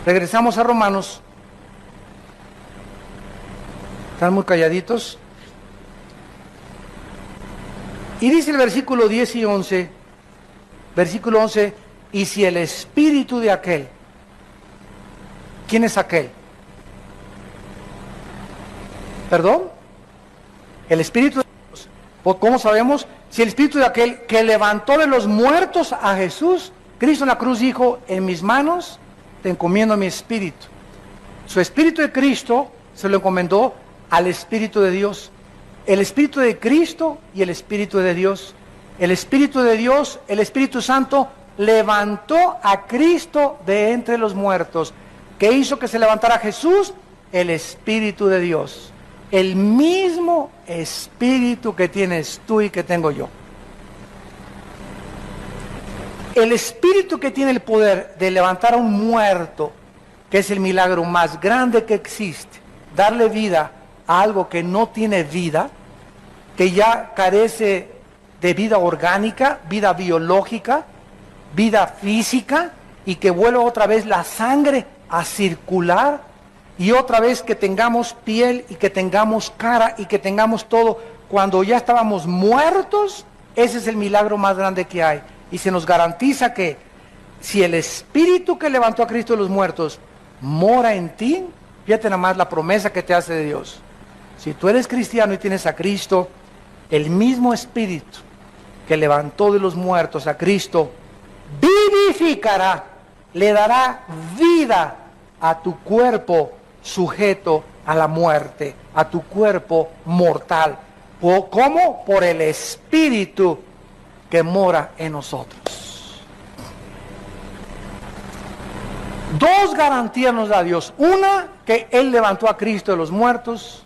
Regresamos a Romanos. ¿Están muy calladitos? Y dice el versículo 10 y 11, versículo 11, y si el espíritu de aquel, ¿quién es aquel? ¿Perdón? El espíritu de Dios. ¿Cómo sabemos? Si el espíritu de aquel que levantó de los muertos a Jesús, Cristo en la cruz dijo, en mis manos te encomiendo mi espíritu. Su espíritu de Cristo se lo encomendó al espíritu de Dios. El espíritu de Cristo y el espíritu de Dios. El espíritu de Dios, el Espíritu Santo, levantó a Cristo de entre los muertos. ¿Qué hizo que se levantara Jesús? El espíritu de Dios. El mismo espíritu que tienes tú y que tengo yo. El espíritu que tiene el poder de levantar a un muerto, que es el milagro más grande que existe, darle vida a algo que no tiene vida, que ya carece de vida orgánica, vida biológica, vida física, y que vuelva otra vez la sangre a circular, y otra vez que tengamos piel y que tengamos cara y que tengamos todo, cuando ya estábamos muertos. Ese es el milagro más grande que hay, y se nos garantiza que si el espíritu que levantó a Cristo de los muertos mora en ti, fíjate nada más la promesa que te hace de Dios. Si tú eres cristiano y tienes a Cristo, el mismo espíritu que levantó de los muertos a Cristo vivificará, le dará vida a tu cuerpo sujeto a la muerte, a tu cuerpo mortal. ¿Cómo? Por el espíritu que mora en nosotros. Dos garantías nos da Dios. Una, que Él levantó a Cristo de los muertos.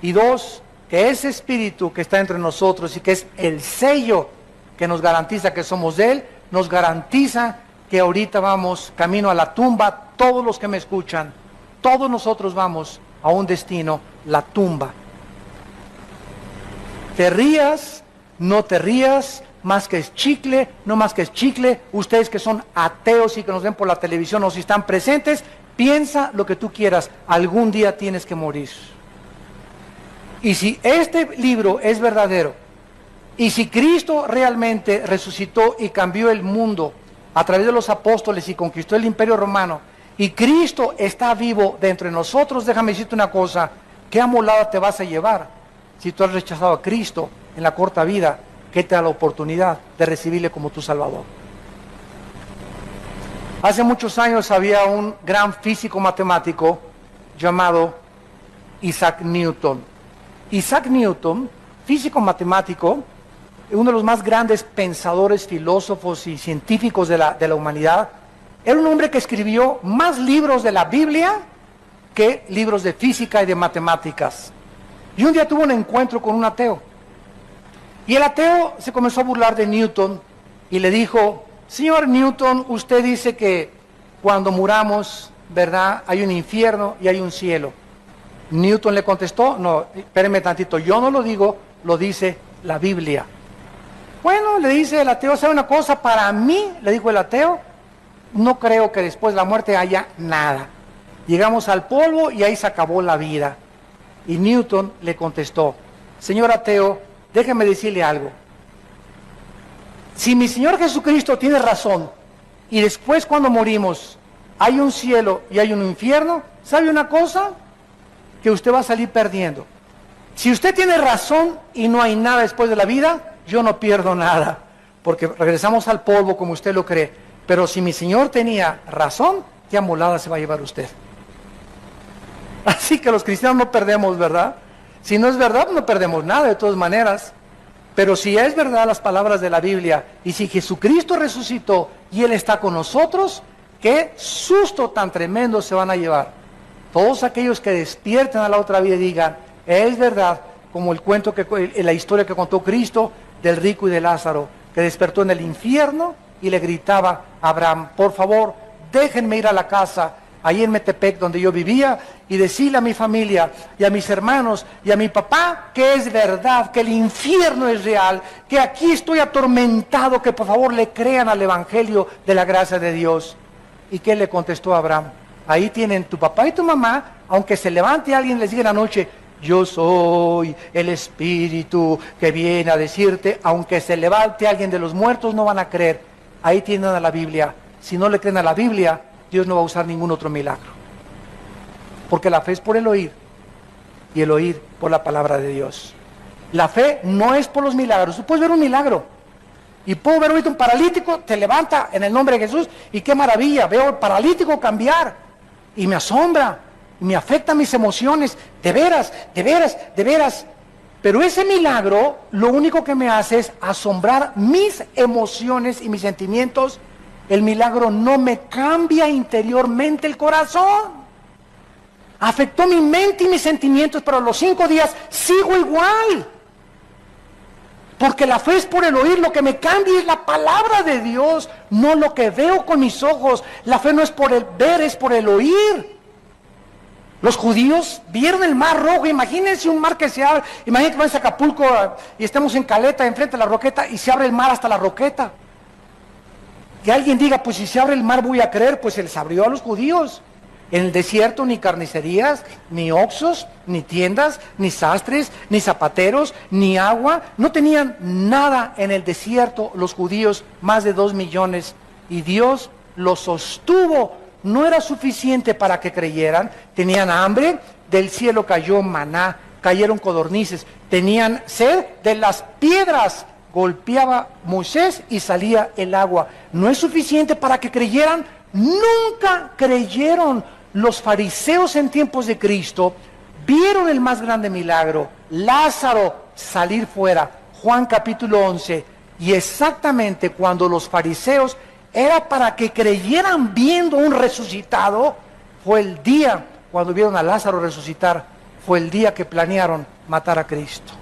Y dos, que ese espíritu que está entre nosotros y que es el sello que nos garantiza que somos de Él, nos garantiza que ahorita vamos camino a la tumba. Todos los que me escuchan, todos nosotros vamos a un destino, la tumba. Te rías, no te rías, más que es chicle, no más que es chicle. Ustedes que son ateos y que nos ven por la televisión o si están presentes, piensa lo que tú quieras, algún día tienes que morir. Y si este libro es verdadero, y si Cristo realmente resucitó y cambió el mundo a través de los apóstoles y conquistó el imperio romano, y Cristo está vivo dentro de nosotros, déjame decirte una cosa, ¿qué amolada te vas a llevar si tú has rechazado a Cristo en la corta vida que te da la oportunidad de recibirle como tu Salvador? Hace muchos años había un gran físico matemático llamado Isaac Newton. Isaac Newton, físico matemático, uno de los más grandes pensadores, filósofos y científicos de la humanidad, era un hombre que escribió más libros de la Biblia que libros de física y de matemáticas. Y un día tuvo un encuentro con un ateo. Y el ateo se comenzó a burlar de Newton y le dijo, señor Newton, usted dice que cuando muramos, ¿verdad?, hay un infierno y hay un cielo. Newton le contestó, no, espéreme tantito, yo no lo digo, lo dice la Biblia. Bueno, le dice el ateo, ¿sabe una cosa? Para mí, le dijo el ateo, no creo que después de la muerte haya nada. Llegamos al polvo y ahí se acabó la vida. Y Newton le contestó, señor ateo, déjeme decirle algo. Si mi Señor Jesucristo tiene razón, y después cuando morimos hay un cielo y hay un infierno, ¿sabe una cosa? Que usted va a salir perdiendo. Si usted tiene razón y no hay nada después de la vida, yo no pierdo nada, porque regresamos al polvo como usted lo cree. Pero si mi Señor tenía razón, qué amolada se va a llevar usted. Así que los cristianos no perdemos, ¿verdad? Si no es verdad, no perdemos nada de todas maneras. Pero si es verdad las palabras de la Biblia, y si Jesucristo resucitó y Él está con nosotros, qué susto tan tremendo se van a llevar. Todos aquellos que despierten a la otra vida y digan, es verdad, como el cuento, la historia que contó Cristo del rico y de Lázaro, que despertó en el infierno y le gritaba a Abraham, por favor, déjenme ir a la casa, ahí en Metepec, donde yo vivía, y decirle a mi familia y a mis hermanos y a mi papá que es verdad, que el infierno es real, que aquí estoy atormentado, que por favor le crean al Evangelio de la gracia de Dios. ¿Y qué le contestó Abraham? Ahí tienen tu papá y tu mamá, aunque se levante alguien y les diga en la noche, yo soy el Espíritu que viene a decirte, aunque se levante alguien de los muertos, no van a creer. Ahí tienen a la Biblia. Si no le creen a la Biblia, Dios no va a usar ningún otro milagro. Porque la fe es por el oír, y el oír por la palabra de Dios. La fe no es por los milagros. Tú puedes ver un milagro, y puedo ver ahorita un paralítico, te levanta en el nombre de Jesús, y qué maravilla, veo al paralítico cambiar, y me asombra, y me afecta mis emociones, de veras, de veras, de veras. Pero ese milagro, lo único que me hace es asombrar mis emociones y mis sentimientos. El milagro no me cambia interiormente el corazón. Afectó mi mente y mis sentimientos, pero a los 5 días sigo igual. Porque la fe es por el oír, lo que me cambia es la palabra de Dios, no lo que veo con mis ojos. La fe no es por el ver, es por el oír. Los judíos vieron el mar rojo, imagínense un mar que se abre, imagínense que vamos a Acapulco y estemos en Caleta, enfrente de la Roqueta, y se abre el mar hasta la Roqueta. Que alguien diga, pues si se abre el mar voy a creer, pues se les abrió a los judíos. En el desierto ni carnicerías, ni oxos, ni tiendas, ni sastres, ni zapateros, ni agua. No tenían nada en el desierto los judíos, más de 2 millones. Y Dios los sostuvo. No era suficiente para que creyeran. Tenían hambre, del cielo cayó maná, cayeron codornices. Tenían sed, de las piedras golpeaba Moisés y salía el agua. No es suficiente para que creyeran. Nunca creyeron. Los fariseos en tiempos de Cristo vieron el más grande milagro, Lázaro salir fuera, Juan capítulo 11, y exactamente cuando los fariseos era para que creyeran viendo un resucitado, fue el día cuando vieron a Lázaro resucitar, fue el día que planearon matar a Cristo.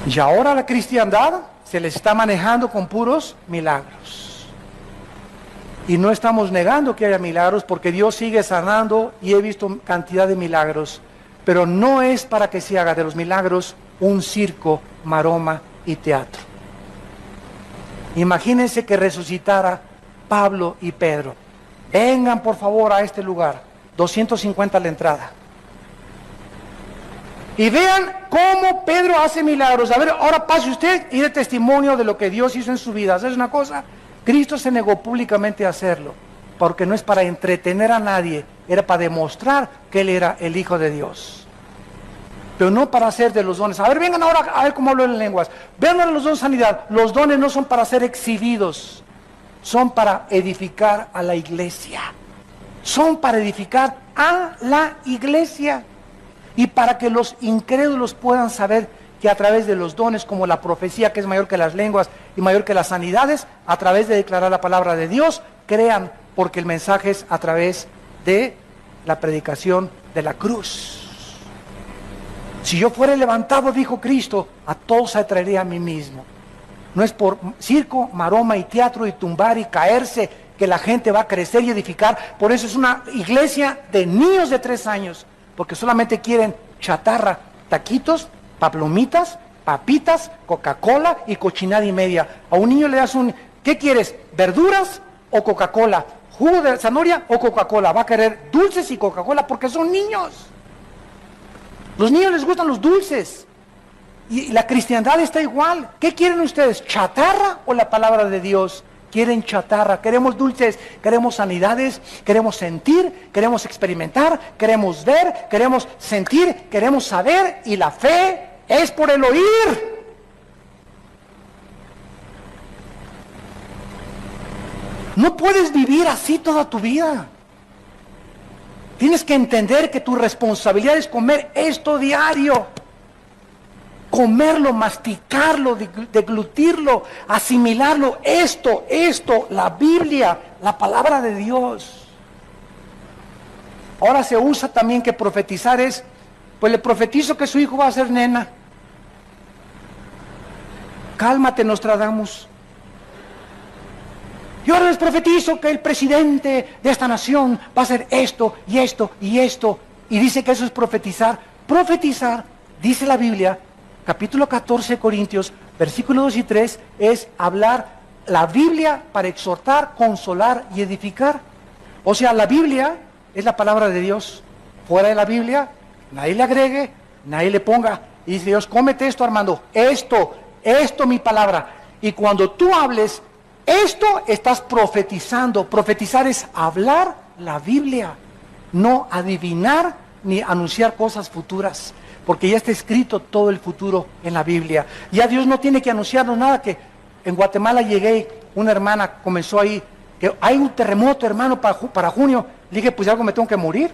Y ahora la cristiandad se les está manejando con puros milagros. Y no estamos negando que haya milagros, porque Dios sigue sanando y he visto cantidad de milagros. Pero no es para que se haga de los milagros un circo, maroma y teatro. Imagínense que resucitara Pablo y Pedro. Vengan por favor a este lugar, 250 a la entrada. Y vean cómo Pedro hace milagros. A ver, ahora pase usted y dé testimonio de lo que Dios hizo en su vida. ¿Sabes una cosa? Cristo se negó públicamente a hacerlo, porque no es para entretener a nadie, era para demostrar que Él era el Hijo de Dios. Pero no para hacer de los dones. A ver, vengan ahora a ver cómo hablo en lenguas. Vean ahora los dones de sanidad. Los dones no son para ser exhibidos, son para edificar a la iglesia. Son para edificar a la iglesia. Y para que los incrédulos puedan saber que a través de los dones, como la profecía, que es mayor que las lenguas y mayor que las sanidades, a través de declarar la palabra de Dios, crean, porque el mensaje es a través de la predicación de la cruz. Si yo fuera levantado, dijo Cristo, a todos atraeré a mí mismo. No es por circo, maroma y teatro y tumbar y caerse que la gente va a crecer y edificar. Por eso es una iglesia de niños de 3 años, porque solamente quieren chatarra, taquitos, palomitas, papitas, Coca-Cola y cochinada y media. A un niño le das ¿qué quieres? ¿Verduras o Coca-Cola? ¿Jugo de zanahoria o Coca-Cola? Va a querer dulces y Coca-Cola porque son niños. Los niños les gustan los dulces. Y la cristiandad está igual. ¿Qué quieren ustedes? ¿Chatarra o la palabra de Dios? Quieren chatarra, queremos dulces, queremos sanidades, queremos sentir, queremos experimentar, queremos ver, queremos sentir, queremos saber, y la fe es por el oír. No puedes vivir así toda tu vida. Tienes que entender que tu responsabilidad es comer esto diario. Comerlo, masticarlo, deglutirlo, asimilarlo, esto, la Biblia, la palabra de Dios. Ahora se usa también que profetizar es, pues le profetizo que su hijo va a ser nena. Cálmate, Nostradamus. Yo ahora les profetizo que el presidente de esta nación va a hacer esto y esto y esto. Y dice que eso es profetizar. Profetizar, dice la Biblia, capítulo 14 de Corintios, versículos 2 y 3, es hablar la Biblia para exhortar, consolar y edificar. O sea, la Biblia es la palabra de Dios. Fuera de la Biblia, nadie le agregue, nadie le ponga. Y dice Dios, cómete esto, Armando, esto, mi palabra. Y cuando tú hables esto, estás profetizando. Profetizar es hablar la Biblia, no adivinar ni anunciar cosas futuras, porque ya está escrito todo el futuro en la Biblia. Ya Dios no tiene que anunciarnos nada. Que en Guatemala llegué, una hermana comenzó ahí, que hay un terremoto, hermano, para junio. Le dije, pues algo me tengo que morir.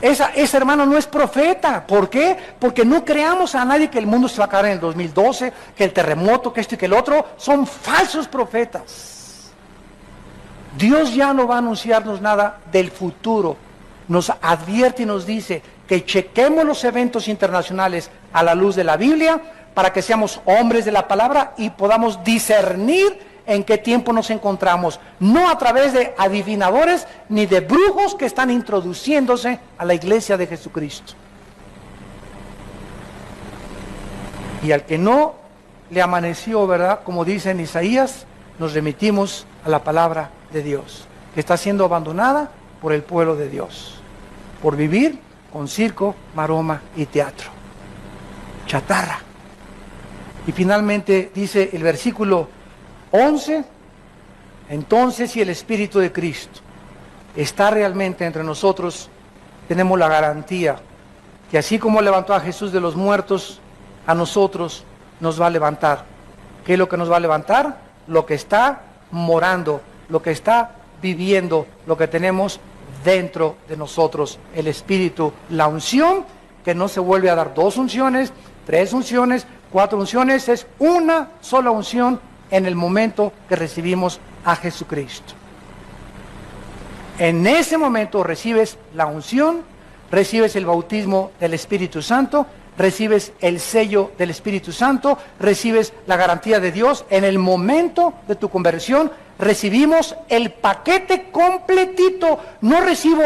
Esa hermana no es profeta. ¿Por qué? Porque no creamos a nadie que el mundo se va a acabar en el 2012, que el terremoto, que esto y que el otro. Son falsos profetas. Dios ya no va a anunciarnos nada del futuro. Nos advierte y nos dice que chequemos los eventos internacionales a la luz de la Biblia para que seamos hombres de la palabra y podamos discernir en qué tiempo nos encontramos, no a través de adivinadores ni de brujos que están introduciéndose a la iglesia de Jesucristo. Y al que no le amaneció, ¿verdad? Como dice en Isaías, nos remitimos a la palabra de Dios, que está siendo abandonada por el pueblo de Dios, por vivir con circo, maroma y teatro. Chatarra. Y finalmente dice el versículo 11, entonces si el Espíritu de Cristo está realmente entre nosotros, tenemos la garantía que así como levantó a Jesús de los muertos, a nosotros nos va a levantar. ¿Qué es lo que nos va a levantar? Lo que está morando, lo que está viviendo, lo que tenemos dentro de nosotros, el Espíritu, la unción, que no se vuelve a dar 2 unciones, 3 unciones, 4 unciones, es una sola unción en el momento que recibimos a Jesucristo. En ese momento recibes la unción, recibes el bautismo del Espíritu Santo, recibes el sello del Espíritu Santo, recibes la garantía de Dios. En el momento de tu conversión recibimos el paquete completito. No recibo